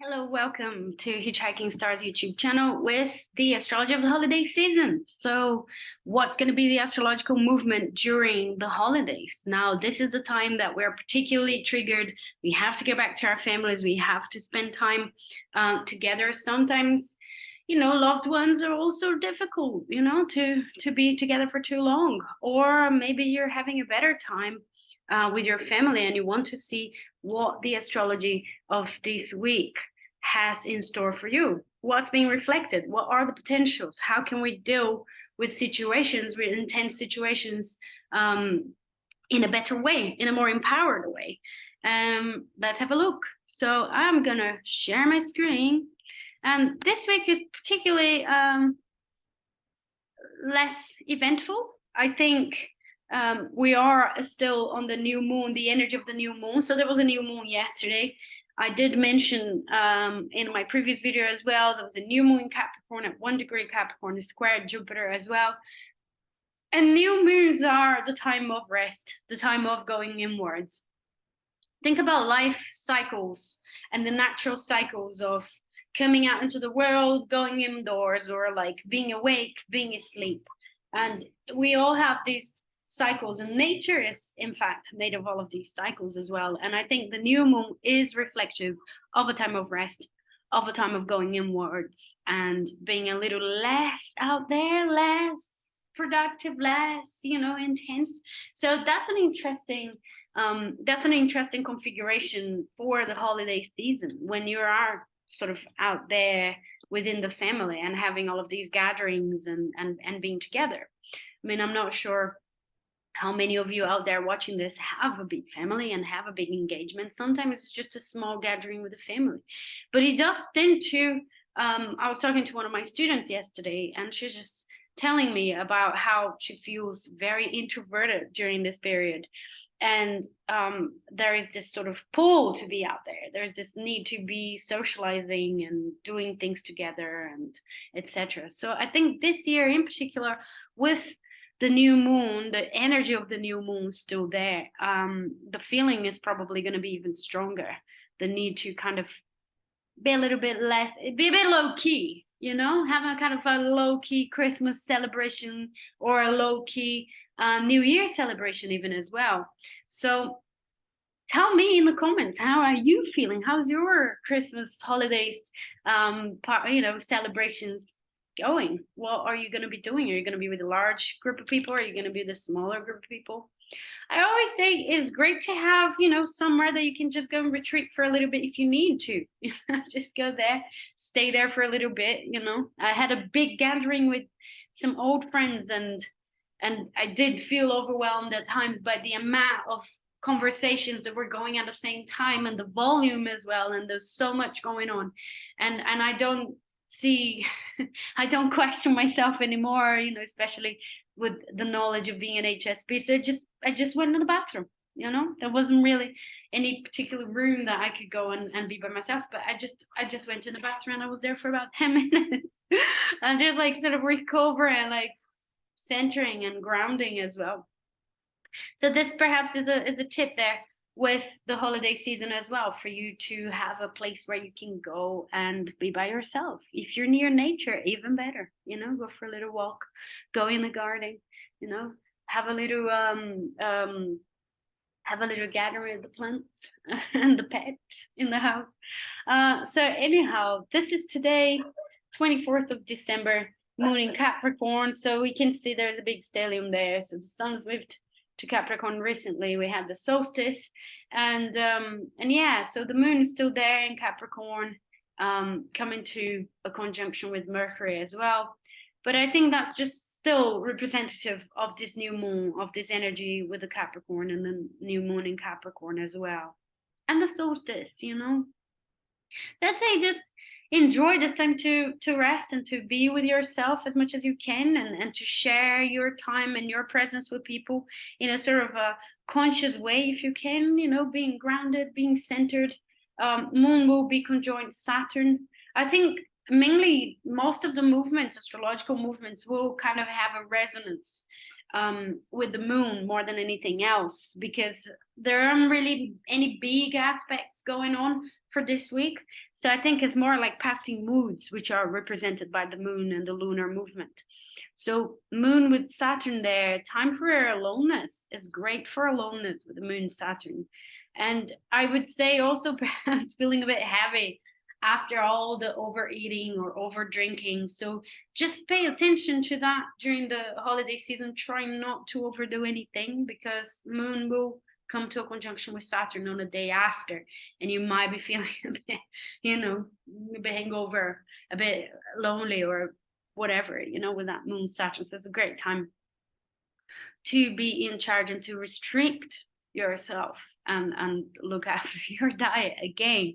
Hello, welcome to Hitchhiking Stars YouTube channel with the astrology of the holiday season. So, what's going to be the astrological movement during the holidays? Now, this is the time that we're particularly triggered. We have to get back to our families. We have to spend time together. Sometimes, loved ones are also difficult, to be together for too long. Or maybe you're having a better time with your family and you want to see what the astrology of this week has in store for you. What's being reflected? What are the potentials? How can we deal with situations, with intense situations, in a better way, in a more empowered way? Let's have a look. So I'm gonna share my screen, and this week is particularly less eventful. I think we are still on the new moon, the energy of the new moon. So there was a new moon yesterday. I did mention in my previous video as well, there was a new moon in Capricorn at 1 degree Capricorn, squared Jupiter as well. And new moons are the time of rest, the time of going inwards. Think about life cycles and the natural cycles of coming out into the world, going indoors, or like being awake, being asleep. And we all have these cycles, and nature is in fact made of all of these cycles as well. And I think the new moon is reflective of a time of rest, of a time of going inwards and being a little less out there, less productive, less, intense. So that's an interesting configuration for the holiday season when you are sort of out there within the family and having all of these gatherings and being together. I mean, I'm not sure how many of you out there watching this have a big family and have a big engagement. Sometimes it's just a small gathering with the family, but it does tend to I was talking to one of my students yesterday, and she's just telling me about how she feels very introverted during this period. And there is this sort of pull to be out there. There's this need to be socializing and doing things together and etc. So I think this year in particular, with the new moon, the energy of the new moon is still there. The feeling is probably going to be even stronger. The need to kind of be a little bit less, be a bit low key, have a kind of a low key Christmas celebration or a low key New Year celebration even as well. So tell me in the comments, how are you feeling? How's your Christmas holidays, celebrations going? What are you going to be doing? Are you going to be with a large group of people? Or are you going to be with a smaller group of people? I always say it's great to have, somewhere that you can just go and retreat for a little bit if you need to. Just go there, stay there for a little bit. I had a big gathering with some old friends, and I did feel overwhelmed at times by the amount of conversations that were going at the same time and the volume as well. And there's so much going on, and I don't see, I don't question myself anymore. Especially with the knowledge of being an HSP. So I just went to the bathroom. There wasn't really any particular room that I could go and be by myself, but I just went to the bathroom and I was there for about 10 minutes and just like sort of recover and like centering and grounding as well. So this perhaps is a tip there with the holiday season as well, for you to have a place where you can go and be by yourself. If you're near nature, even better, go for a little walk, go in the garden, have a little gathering with the plants and the pets in the house. So anyhow, this is today, 24th of December, moon in Capricorn. So we can see there's a big stellium there. So the sun's moved to Capricorn recently. We had the solstice, and yeah, so the moon is still there in Capricorn, coming to a conjunction with Mercury as well. But I think that's just still representative of this new moon, of this energy with the Capricorn and the new moon in Capricorn as well, and the solstice. Let's say just enjoy the time to rest and to be with yourself as much as you can, and to share your time and your presence with people in a sort of a conscious way if you can, being grounded, being centered. Moon will be conjoined Saturn. I think mainly most of the movements, astrological movements, will kind of have a resonance with the moon more than anything else, because there aren't really any big aspects going on for this week. So I think it's more like passing moods, which are represented by the moon and the lunar movement. So moon with Saturn there, time for aloneness is great for aloneness with the moon Saturn. And I would say also perhaps feeling a bit heavy after all the overeating or over drinking. So just pay attention to that during the holiday season. Try not to overdo anything, because moon will come to a conjunction with Saturn on the day after, and you might be feeling a bit, a bit hangover, a bit lonely, or whatever, with that moon Saturn. So it's a great time to be in charge and to restrict yourself and look after your diet again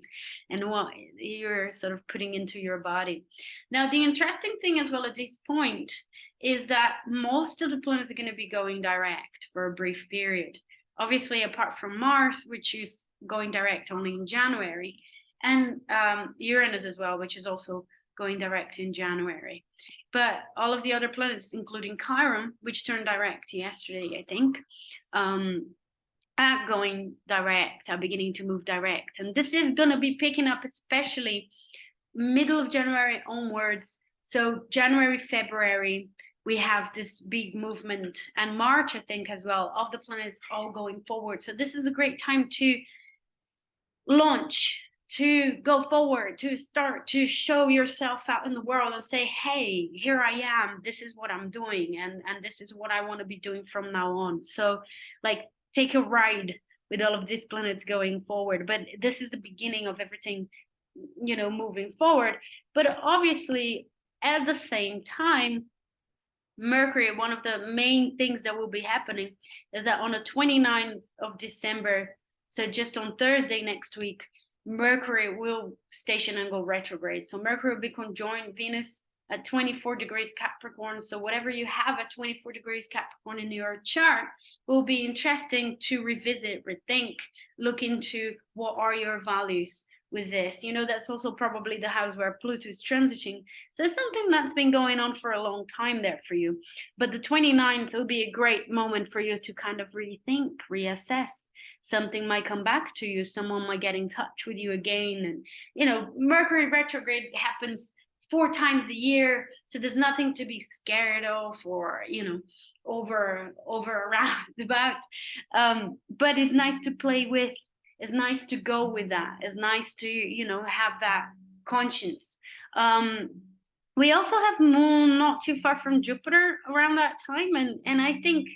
and what you're sort of putting into your body. Now, the interesting thing as well at this point is that most of the planets are going to be going direct for a brief period. Obviously, apart from Mars, which is going direct only in January, and Uranus as well, which is also going direct in January. But all of the other planets, including Chiron, which turned direct yesterday, I think, are going direct, are beginning to move direct. And this is going to be picking up, especially middle of January onwards. So January, February, we have this big movement, and March, I think, as well, of the planets all going forward. So this is a great time to launch, to go forward, to start to show yourself out in the world and say, hey, here I am, this is what I'm doing, and this is what I want to be doing from now on. So like, take a ride with all of these planets going forward. But this is the beginning of everything, moving forward. But obviously, at the same time, Mercury, one of the main things that will be happening is that on the 29th of December, so just on Thursday next week, Mercury will station and go retrograde. So Mercury will be conjoined Venus at 24 degrees Capricorn. So whatever you have at 24 degrees Capricorn in your chart will be interesting to revisit, rethink, look into what are your values with this. That's also probably the house where Pluto is transiting. So it's something that's been going on for a long time there for you. But the 29th will be a great moment for you to kind of rethink, reassess. Something might come back to you. Someone might get in touch with you again. And, Mercury retrograde happens 4 times a year. So there's nothing to be scared of or, over around about. But it's nice to play with. It's nice to go with that. It's nice to, have that conscience. We also have Moon not too far from Jupiter around that time. And I think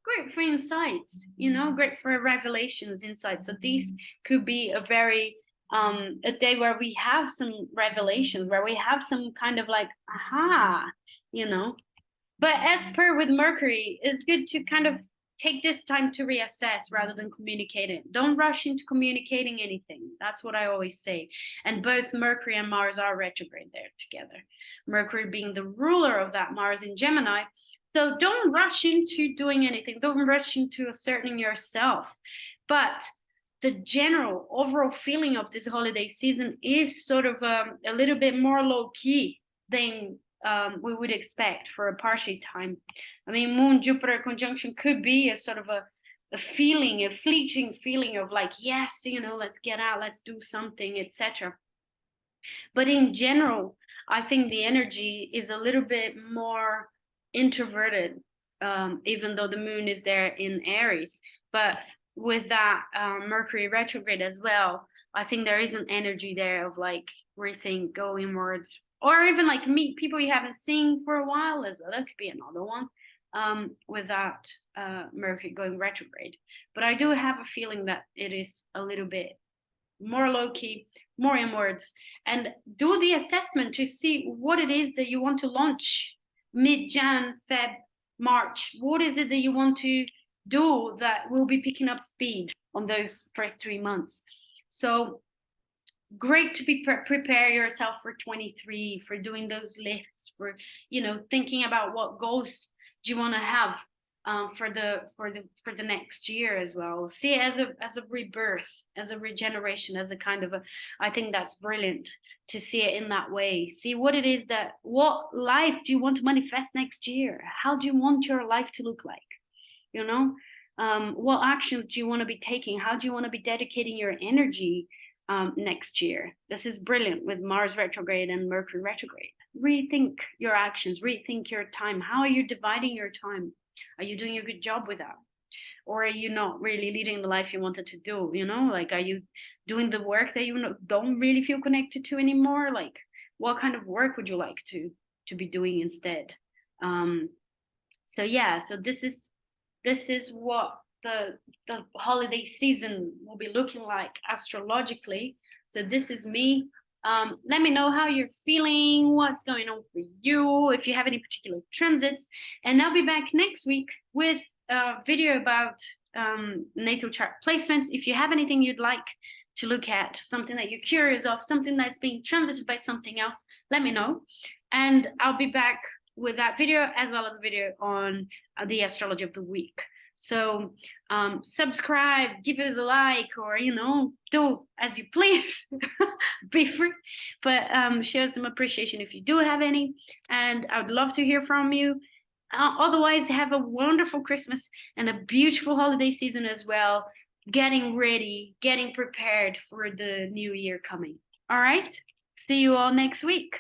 great for insights, great for revelations, insights. So these could be a very, a day where we have some revelations, where we have some kind of like, aha, But as per with Mercury, it's good to kind of take this time to reassess rather than communicate it. Don't rush into communicating anything. That's what I always say. And both Mercury and Mars are retrograde there together. Mercury being the ruler of that, Mars in Gemini. So don't rush into doing anything. Don't rush into asserting yourself. But the general overall feeling of this holiday season is sort of a little bit more low-key than we would expect for a Parsi time. I mean, Moon-Jupiter conjunction could be a sort of a feeling, a fleeting feeling of like, yes, let's get out, let's do something, etc. But in general, I think the energy is a little bit more introverted, even though the moon is there in Aries. But with that Mercury retrograde as well, I think there is an energy there of like rethink, go inwards, or even like meet people you haven't seen for a while as well. That could be another one with that Mercury going retrograde. But I do have a feeling that it is a little bit more low-key, more inwards, and do the assessment to see what it is that you want to launch mid-Jan, Feb, March. What is it that you want to do that will be picking up speed on those first 3 months? So great to be prepare yourself for 23, for doing those lists, for thinking about what goals do you want to have for the next year as well. See it as a rebirth, as a regeneration, as a kind of I think that's brilliant to see it in that way. See what it is what life do you want to manifest next year? How do you want your life to look like? you know? What actions do you want to be taking? How do you want to be dedicating your energy next year? This is brilliant with Mars retrograde and Mercury retrograde. Rethink your actions, rethink your time. How are you dividing your time? Are you doing a good job with that? Or are you not really leading the life you wanted to do? You know, like, are you doing the work that you don't really feel connected to anymore? Like, what kind of work would you like to be doing instead? So yeah, so this is what the holiday season will be looking like astrologically. So this is me. Let me know how you're feeling, what's going on for you, if you have any particular transits, and I'll be back next week with a video about natal chart placements. If you have anything you'd like to look at, something that you're curious of, something that's being transited by something else, let me know, and I'll be back with that video as well as a video on the astrology of the week. So subscribe, give us a like, or do as you please. Be free, but show some appreciation if you do have any, and I would love to hear from you. Otherwise, have a wonderful Christmas and a beautiful holiday season as well, getting ready, getting prepared for the new year coming. All right, see you all next week.